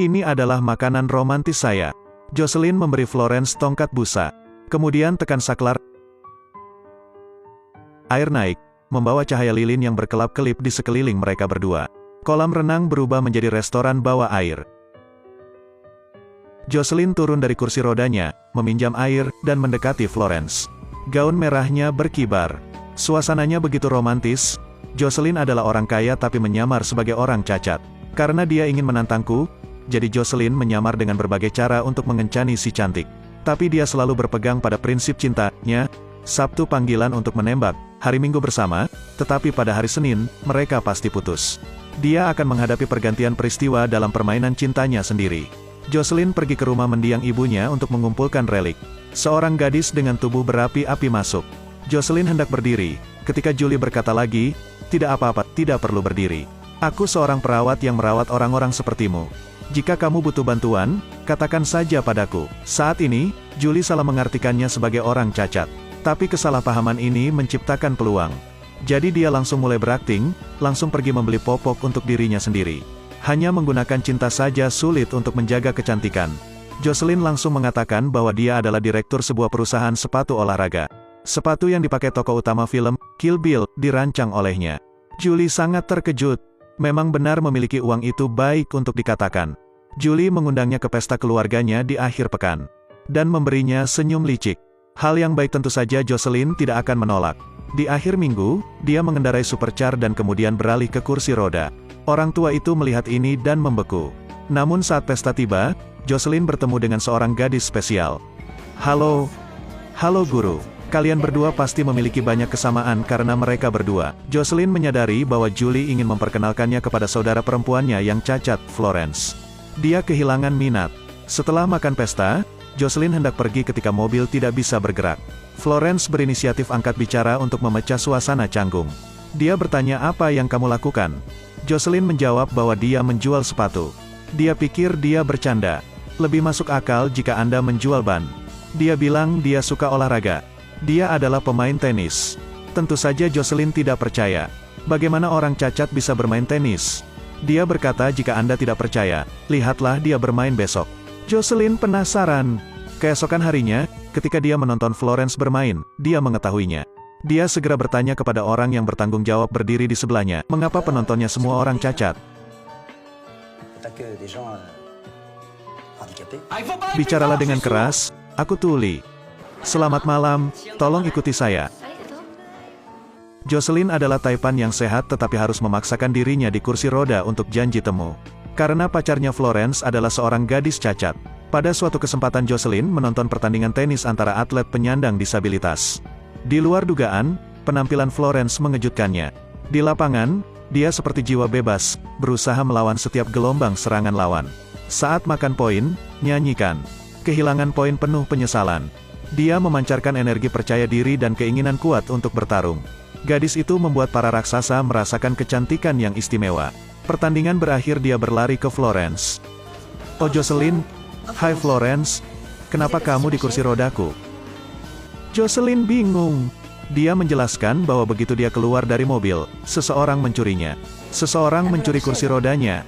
Ini adalah makanan romantis saya. Jocelyn memberi Florence tongkat busa. Kemudian tekan saklar. Air naik, membawa cahaya lilin yang berkelap-kelip di sekeliling mereka berdua. Kolam renang berubah menjadi restoran bawah air. Jocelyn turun dari kursi rodanya, meminjam air, dan mendekati Florence. Gaun merahnya berkibar. Suasananya begitu romantis. Jocelyn adalah orang kaya tapi menyamar sebagai orang cacat. Karena dia ingin menantangku, jadi Jocelyn menyamar dengan berbagai cara untuk mengencani si cantik. Tapi dia selalu berpegang pada prinsip cintanya. Sabtu panggilan untuk menembak, hari Minggu bersama, tetapi pada hari Senin, mereka pasti putus. Dia akan menghadapi pergantian peristiwa dalam permainan cintanya sendiri. Jocelyn pergi ke rumah mendiang ibunya untuk mengumpulkan relik. Seorang gadis dengan tubuh berapi-api masuk. Jocelyn hendak berdiri, ketika Julie berkata lagi, "Tidak apa-apa, tidak perlu berdiri. Aku seorang perawat yang merawat orang-orang sepertimu. Jika kamu butuh bantuan, katakan saja padaku." Saat ini, Julie salah mengartikannya sebagai orang cacat. Tapi kesalahpahaman ini menciptakan peluang. Jadi dia langsung mulai berakting, langsung pergi membeli popok untuk dirinya sendiri. Hanya menggunakan cinta saja sulit untuk menjaga kecantikan. Jocelyn langsung mengatakan bahwa dia adalah direktur sebuah perusahaan sepatu olahraga. Sepatu yang dipakai tokoh utama film, Kill Bill, dirancang olehnya. Julie sangat terkejut. Memang benar memiliki uang itu baik untuk dikatakan. Julie mengundangnya ke pesta keluarganya di akhir pekan. Dan memberinya senyum licik. Hal yang baik tentu saja Jocelyn tidak akan menolak. Di akhir minggu, dia mengendarai supercar dan kemudian beralih ke kursi roda. Orang tua itu melihat ini dan membeku. Namun saat pesta tiba, Jocelyn bertemu dengan seorang gadis spesial. Halo guru. Kalian berdua pasti memiliki banyak kesamaan karena mereka berdua. Jocelyn menyadari bahwa Julie ingin memperkenalkannya kepada saudara perempuannya yang cacat, Florence. Dia kehilangan minat. Setelah makan pesta, Jocelyn hendak pergi ketika mobil tidak bisa bergerak. Florence berinisiatif angkat bicara untuk memecah suasana canggung. Dia bertanya, "Apa yang kamu lakukan?" Jocelyn menjawab bahwa dia menjual sepatu. Dia pikir dia bercanda. Lebih masuk akal jika Anda menjual ban. Dia bilang dia suka olahraga. Dia adalah pemain tenis. Tentu saja Jocelyn tidak percaya. Bagaimana orang cacat bisa bermain tenis? Dia berkata, "Jika Anda tidak percaya, lihatlah dia bermain besok." Jocelyn penasaran. Keesokan harinya, ketika dia menonton Florence bermain, dia mengetahuinya. Dia segera bertanya kepada orang yang bertanggung jawab berdiri di sebelahnya, "Mengapa penontonnya semua orang cacat?" "Bicaralah dengan keras, aku tuli. Selamat malam, tolong ikuti saya." Jocelyn adalah taipan yang sehat tetapi harus memaksakan dirinya di kursi roda untuk janji temu. Karena pacarnya Florence adalah seorang gadis cacat. Pada suatu kesempatan Jocelyn menonton pertandingan tenis antara atlet penyandang disabilitas. Di luar dugaan, penampilan Florence mengejutkannya. Di lapangan, dia seperti jiwa bebas, berusaha melawan setiap gelombang serangan lawan. Saat makan poin, nyanyikan. Kehilangan poin penuh penyesalan. Dia memancarkan energi percaya diri dan keinginan kuat untuk bertarung. Gadis itu membuat para raksasa merasakan kecantikan yang istimewa. Pertandingan berakhir dia berlari ke Florence. "Oh Jocelyn, hai Florence, kenapa kamu di kursi rodaku?" Jocelyn bingung. Dia menjelaskan bahwa begitu dia keluar dari mobil, seseorang mencurinya. Seseorang mencuri kursi rodanya.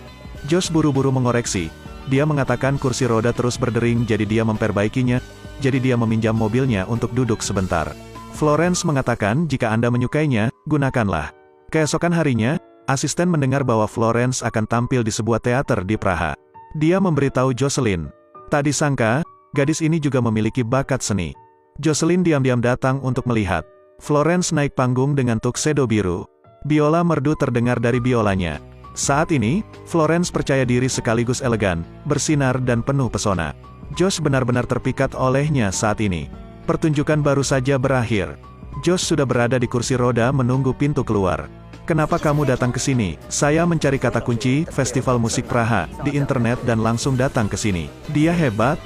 Josh buru-buru mengoreksi. Dia mengatakan kursi roda terus berdering jadi dia memperbaikinya, jadi dia meminjam mobilnya untuk duduk sebentar. Florence mengatakan jika Anda menyukainya, gunakanlah. Keesokan harinya, asisten mendengar bahwa Florence akan tampil di sebuah teater di Praha. Dia memberitahu Jocelyn. Tak disangka, gadis ini juga memiliki bakat seni. Jocelyn diam-diam datang untuk melihat. Florence naik panggung dengan tuxedo biru. Biola merdu terdengar dari biolanya. Saat ini, Florence percaya diri sekaligus elegan, bersinar dan penuh pesona. Josh benar-benar terpikat olehnya saat ini. Pertunjukan baru saja berakhir. Josh sudah berada di kursi roda menunggu pintu keluar. "Kenapa kamu datang ke sini?" "Saya mencari kata kunci Festival Musik Praha di internet dan langsung datang ke sini." Dia hebat.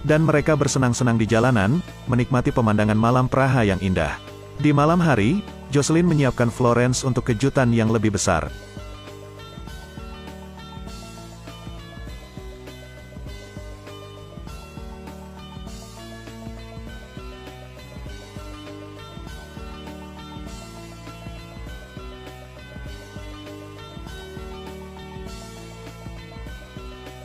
Dan mereka bersenang-senang di jalanan, menikmati pemandangan malam Praha yang indah. Di malam hari, Jocelyn menyiapkan Florence untuk kejutan yang lebih besar.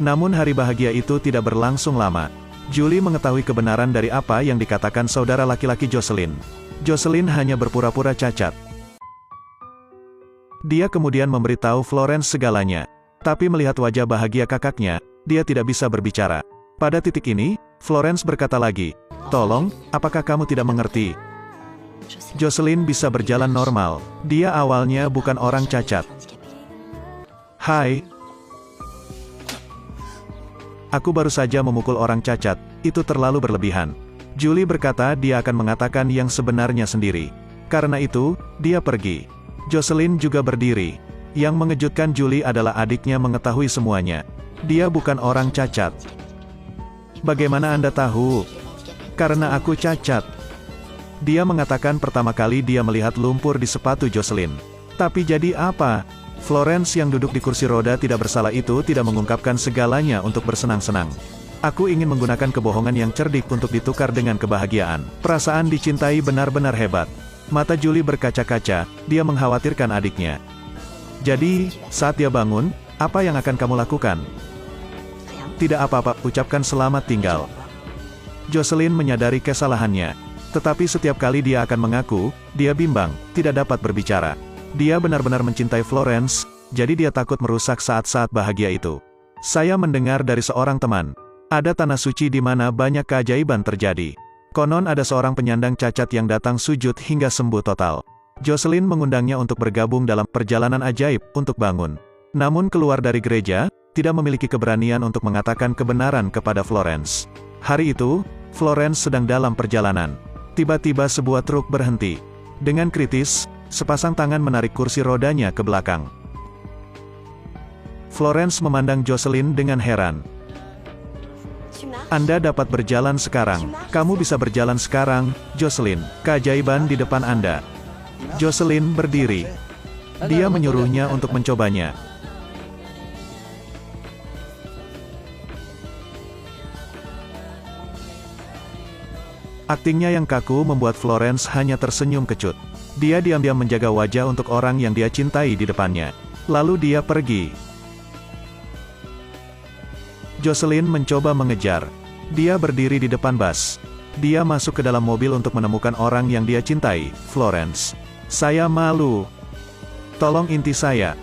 Namun hari bahagia itu tidak berlangsung lama. Julie mengetahui kebenaran dari apa yang dikatakan saudara laki-laki Jocelyn. Jocelyn hanya berpura-pura cacat. Dia kemudian memberitahu Florence segalanya. Tapi melihat wajah bahagia kakaknya, dia tidak bisa berbicara. Pada titik ini, Florence berkata lagi, "Tolong, apakah kamu tidak mengerti? Jocelyn bisa berjalan normal. Dia awalnya bukan orang cacat." "Hai. Aku baru saja memukul orang cacat, itu terlalu berlebihan." Julie berkata dia akan mengatakan yang sebenarnya sendiri. Karena itu, dia pergi. Jocelyn juga berdiri. Yang mengejutkan Julie adalah adiknya mengetahui semuanya. Dia bukan orang cacat. "Bagaimana Anda tahu?" "Karena aku cacat." Dia mengatakan pertama kali dia melihat lumpur di sepatu Jocelyn. Tapi jadi apa? Florence yang duduk di kursi roda tidak bersalah itu tidak mengungkapkan segalanya untuk bersenang-senang. "Aku ingin menggunakan kebohongan yang cerdik untuk ditukar dengan kebahagiaan." Perasaan dicintai benar-benar hebat. Mata Julie berkaca-kaca, dia mengkhawatirkan adiknya. "Jadi, saat dia bangun, apa yang akan kamu lakukan?" "Tidak apa-apa, ucapkan selamat tinggal." Jocelyn menyadari kesalahannya. Tetapi setiap kali dia akan mengaku, dia bimbang, tidak dapat berbicara. Dia benar-benar mencintai Florence, jadi dia takut merusak saat-saat bahagia itu. "Saya mendengar dari seorang teman. Ada tanah suci di mana banyak keajaiban terjadi. Konon ada seorang penyandang cacat yang datang sujud hingga sembuh total. Jocelyn mengundangnya untuk bergabung dalam perjalanan ajaib untuk bangun. Namun keluar dari gereja, tidak memiliki keberanian untuk mengatakan kebenaran kepada Florence. Hari itu, Florence sedang dalam perjalanan. Tiba-tiba sebuah truk berhenti. Dengan kritis, sepasang tangan menarik kursi rodanya ke belakang. Florence memandang Jocelyn dengan heran. "Anda dapat berjalan sekarang. Kamu bisa berjalan sekarang, Jocelyn. Keajaiban di depan Anda." Jocelyn berdiri. Dia menyuruhnya untuk mencobanya. Aktingnya yang kaku membuat Florence hanya tersenyum kecut. Dia diam-diam menjaga wajah untuk orang yang dia cintai di depannya. Lalu dia pergi. Jocelyn mencoba mengejar. Dia berdiri di depan bus. Dia masuk ke dalam mobil untuk menemukan orang yang dia cintai, Florence. "Saya malu. Tolong inti saya."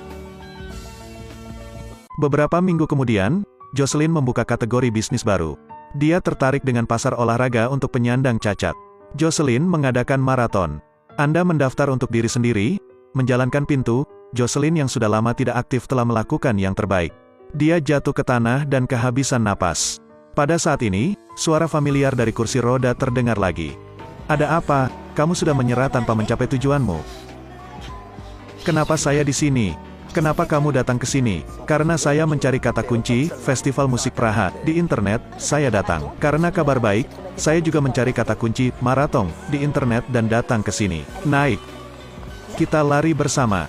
Beberapa minggu kemudian, Jocelyn membuka kategori bisnis baru. Dia tertarik dengan pasar olahraga untuk penyandang cacat. Jocelyn mengadakan maraton. Anda mendaftar untuk diri sendiri, menjalankan pintu. Jocelyn yang sudah lama tidak aktif telah melakukan yang terbaik. Dia jatuh ke tanah dan kehabisan napas. Pada saat ini, suara familiar dari kursi roda terdengar lagi. "Ada apa? Kamu sudah menyerah tanpa mencapai tujuanmu." "Kenapa saya di sini? Kenapa kamu datang ke sini?" "Karena saya mencari kata kunci, Festival Musik Praha, di internet, saya datang. Karena kabar baik, saya juga mencari kata kunci, maraton, di internet dan datang ke sini. Naik. Kita lari bersama."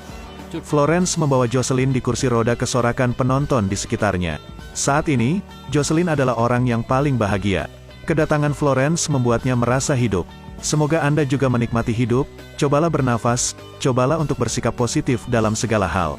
Florence membawa Jocelyn di kursi roda ke sorakan penonton di sekitarnya. Saat ini, Jocelyn adalah orang yang paling bahagia. Kedatangan Florence membuatnya merasa hidup. Semoga Anda juga menikmati hidup, cobalah bernafas, cobalah untuk bersikap positif dalam segala hal.